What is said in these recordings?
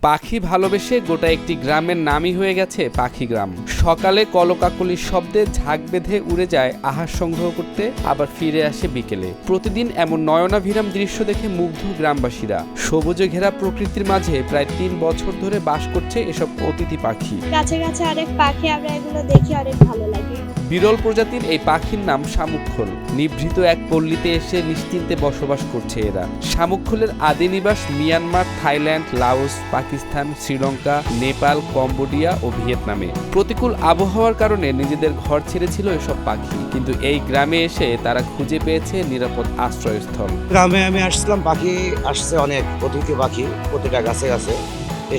পাখি ভালোবেসে গোটা একটি গ্রামের নামই হয়ে গেছে পাখি গ্রাম। সকালে কলকাকলির শব্দে ঝাঁক বেঁধে উড়ে যায় আহার সংগ্রহ করতে, আবার ফিরে আসে বিকেলে। প্রতিদিন এমন নয়নাভিরাম দৃশ্য দেখে মুগ্ধ গ্রামবাসীরা। সবুজে ঘেরা প্রকৃতির মাঝে প্রায় 3 বছর ধরে বাস করছে এসব অতিথি পাখি। কাছে কাছে অনেক পাখি, আমরা এগুলো দেখি অনেক ভালো লাগে। বিরল প্রজাতির এই পাখির নাম শামুকখোল। নিভৃত এক পল্লীতে এসে নিশ্চিন্তে বসবাস করছে এরা। শামুকখোলের আদি নিবাস Myanmar, Thailand, Laos, Pakistan, Sri Lanka, Nepal, Cambodia ও ভিয়েতনামে। প্রতিকূল আবহাওয়ার কারণে নিজেদের ঘর ছেড়েছিল এসব পাখি, কিন্তু এই গ্রামে এসে তারা খুঁজে পেয়েছে নিরাপদ আশ্রয়স্থল। গ্রামে আমি আসছিলাম, পাখি আসছে অনেক, অতিথি পাখি প্রতিটা গাছে গাছে।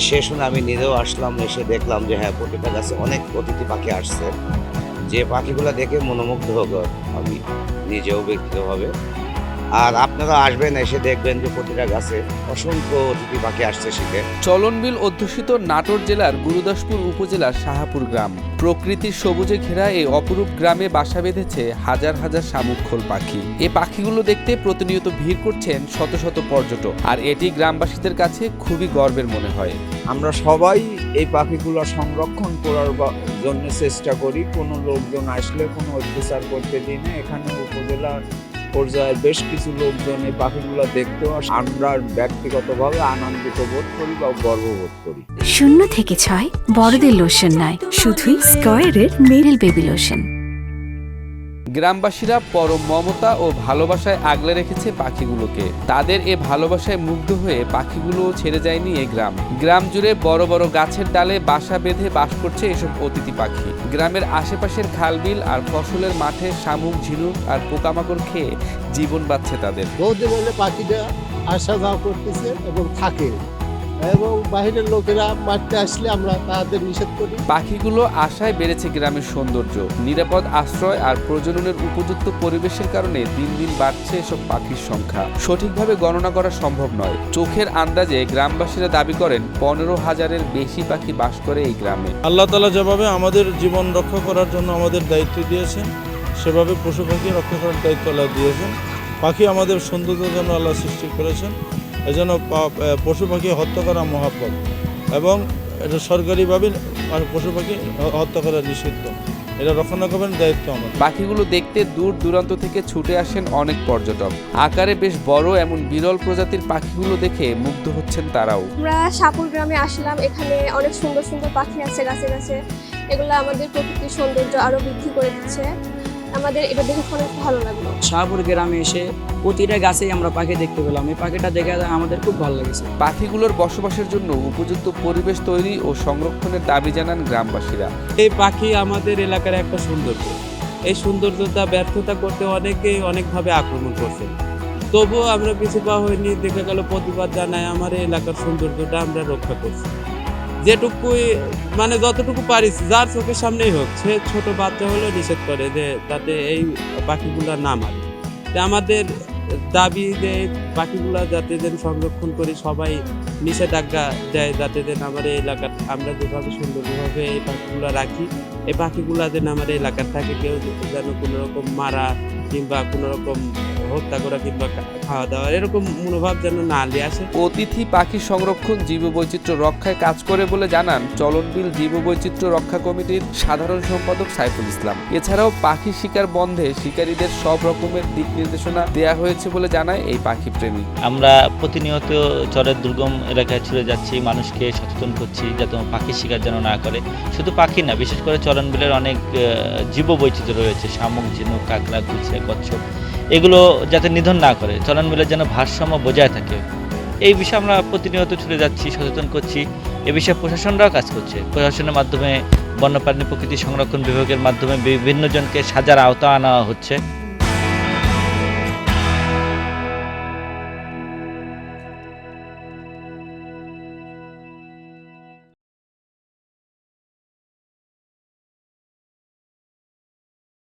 সে শুনে আমি নিজেও আসলাম, এসে দেখলাম যে হ্যাঁ, প্রতিটা গাছে অনেক অতিথি পাখি আসছে। যে পাখিগুলো দেখে মনোমুগ্ধকর আমি নিজেও ব্যক্তিগতভাবে। আর আপনারা আসবেন, এসে দেখবেন যে প্রতিটা গাছে অসংখ্য অতিথি পাখি আসছে শীতে। চলনবিল অধ্যুষিত নাটোর জেলার গুরুদাসপুর উপজেলার শাহাপুর গ্রাম। প্রকৃতির সবুজে ঘেরা এই অপরূপ গ্রামে বাসা বেঁধেছে হাজার হাজার শামুকখোল পাখি। এই পাখিগুলো দেখতে প্রতিনিয়ত ভিড় করছেন শত শত পর্যটক, আর এটি গ্রামবাসীদের কাছে খুবই গর্বের মনে হয়। আমরা সবাই এই পাখিগুলো সংরক্ষণ করার জন্য চেষ্টা করি। কোনো লোকজন আসলে কোনো অত্যাচার করতে দিই না। এখানে উপজেলার পর্যায়ে বেশ কিছু লোকজন এই পাখিগুলো দেখতেও আসে। আমরা ব্যক্তিগতভাবে আনন্দিত বোধ করি বা গর্ববোধ করি। 0 থেকে 6 বড়দের লোশন নয়, শুধুই স্কয়ারের মেরিল বেবি লোশন। গ্রামবাসীরা পরম মমতা ও ভালোবাসায় আগলে রেখেছে পাখিগুলোকে। তাদের এ ভালোবাসায় মুগ্ধ হয়ে পাখিগুলোও ছেড়ে যায়নি এই গ্রাম। গ্রাম জুড়ে বড় বড় গাছের ডালে বাসা বেঁধে বাস করছে এসব অতিথি পাখি। গ্রামের আশেপাশের খালবিল আর ফসলের মাঠে শামুক, ঝিনুক আর পোকামাকড় খেয়ে জীবন বাঁচছে তাদের। বহুদিন হলে পাখিটা আসা যাওয়া করতেছে এবং থাকে, এবং বাইরের লোকেরা মারতে আসলে আমরা তাদের নিষেধ করি। পাখিগুলো আশায় বেড়েছে গ্রামের সৌন্দর্য। নিরাপদ আশ্রয় আর প্রজননের উপযুক্ত পরিবেশের কারণে দিন দিন বাড়ছে এসব পাখির সংখ্যা। সঠিকভাবে গণনা করা সম্ভব নয়। চোখের আন্দাজে গ্রামবাসীরা দাবি করেন 15,000-এর বেশি পাখি বাস করে এই গ্রামে। আল্লাহ তাআলা যেভাবে আমাদের জীবন রক্ষা করার জন্য আমাদের দায়িত্ব দিয়েছেন, সেভাবে পশু পাখি রক্ষা করার দায়িত্ব আল্লাহ দিয়েছেন। পাখি আমাদের সৌন্দর্যের জন্য আল্লাহ সৃষ্টি করেছেন। এজন্য পশু পাখি হত্যা করা মহাপাপ, এবং এটা সরকারিভাবে পশু পাখি হত্যা করা নিষিদ্ধ। এটা রক্ষণাবেক্ষণের দায়িত্ব আমাদের। পাখিগুলো দেখতে দূর দূরান্ত থেকে ছুটে আসেন অনেক পর্যটক। আকারে বেশ বড় এমন বিরল প্রজাতির পাখিগুলো দেখে মুগ্ধ হচ্ছেন তারাও। আমরা শাহাপুর গ্রামে আসলাম, এখানে অনেক সুন্দর সুন্দর পাখি আছে গাছে গাছে। এগুলো আমাদের প্রকৃতির সৌন্দর্য আরো বৃদ্ধি করে দিচ্ছে। আমাদের এটা দেখে অনেক ভালো লাগলো। শাহাপুর গ্রামে এসে প্রতিটা গাছেই আমরা পাখি দেখতে পেলাম। এই পাখিটা দেখে আমাদের খুব ভালো লেগেছে। পাখিগুলোর বসবাসের জন্য উপযুক্ত পরিবেশ তৈরি ও সংরক্ষণের দাবি জানান গ্রামবাসীরা। এই পাখি আমাদের এলাকার একটা সৌন্দর্য। এই সৌন্দর্যতা ব্যর্থতা করতে অনেকেই অনেকভাবে আক্রমণ করছে, তবুও আমরা পিছু পা হইনি। দেখা গেল প্রতিবাদ জানায় আমার এই এলাকার সৌন্দর্যটা আমরা রক্ষা করছি। যেটুকুই মানে যতটুকু পারি, যার চোখের সামনেই হোক, সে ছোট বাচ্চা হলেও নিষেধ করে যে যাতে এই পাখিগুলো না মারে। আমাদের দাবি যে পাখিগুলা যাতে যেন সংরক্ষণ করি, সবাই নিষেধাজ্ঞা দেয় যাতে যেন আমার এই এলাকার আমরা যেভাবে সুন্দরভাবে এই পাখিগুলো রাখি, এই পাখিগুলা যেন আমার এলাকার থাকে। কেউ যেন কোনো রকম মারা কিংবা কোনো রকম হত্যা করা কিংবা খাওয়া দাওয়া এরকম মনোভাব যেন না নিয়ে আসে। অতিথি পাখি সংরক্ষণ জীববৈচিত্র্য রক্ষায় কাজ করে বলে জানান চলনবিল জীববৈচিত্র্য রক্ষা কমিটির সাধারণ সম্পাদক সাইফুল ইসলাম। এছাড়াও পাখি শিকার বন্ধে শিকারীদের সব রকমের দিক নির্দেশনা দেয়া হয়েছে বলে জানায় এই পাখি প্রেমী। আমরা প্রতিনিয়ত চরের দুর্গম এলাকায় ছুটে যাচ্ছি, মানুষকে সচেতন করছি যাতে পাখি শিকার যেন না করে। শুধু পাখি না, বিশেষ করে চলনবিলের অনেক জীববৈচিত্র্য রয়েছে, শামুক, ঝিনুক, কাঁকড়া, কুচিয়া, কচ্ছপ, এগুলো যাতে নিধন না করে, চলনবিলের যেন ভারসাম্য বজায় থাকে। এই বিষয়ে আমরা প্রতিনিয়ত ছুটে যাচ্ছি, সচেতন করছি। এ বিষয়ে প্রশাসনরাও কাজ করছে। প্রশাসনের মাধ্যমে বন্যপ্রাণী প্রকৃতি সংরক্ষণ বিভাগের মাধ্যমে বিভিন্ন জনকে সাজার আওতা আনা হচ্ছে।